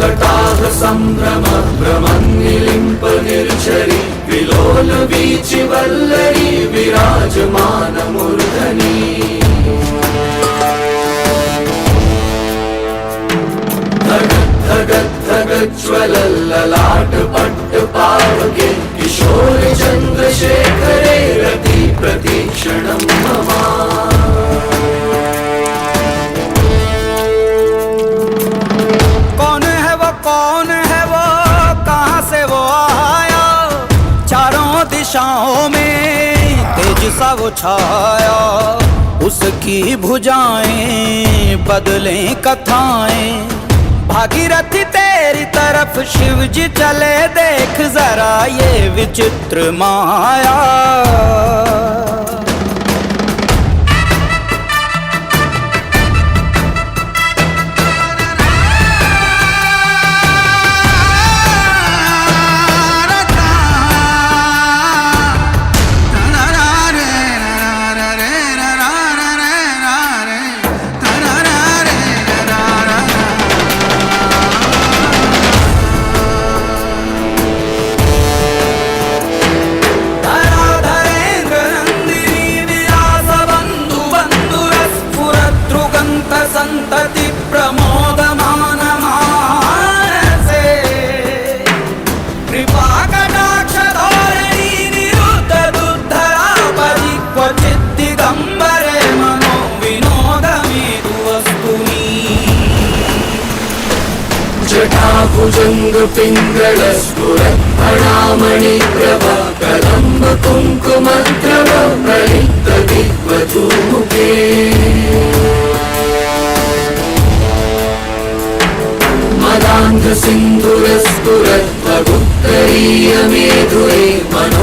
कटाह सम्भ्रम भ्रमन्निलिम्प निर्झरि विलोल वीचि वल्लरी विराजमान मूर्धनि धगज्ज्वलल्ललाट पट्ट पावके किशोर चन्द्रशेखरे रति प्रतीक्षणं मम कौन है वो कहाँ से वो आया चारों दिशाओं में तेज सा वो छाया उसकी भुजाएं बदलें कथाएं भागीरथी तेरी तरफ शिव जी चले देख जरा ये विचित्र माया संतति प्रमोदमान मानसे कृपा कटाक्ष धोरणी निरुद्ध दुद्धरा परिक्वचित् दिगंबरे मनो विनोदमेतु वस्तुनि जटाभुजंग पिंगल स्फुरत् फणामणि प्रभ कदम्ब कुंकुमद्रव प्रलिप्त दिग्वधूमुखे मदान्ध सिन्धुरस्फुरत् भगुत्तरीय मेधुरे मनो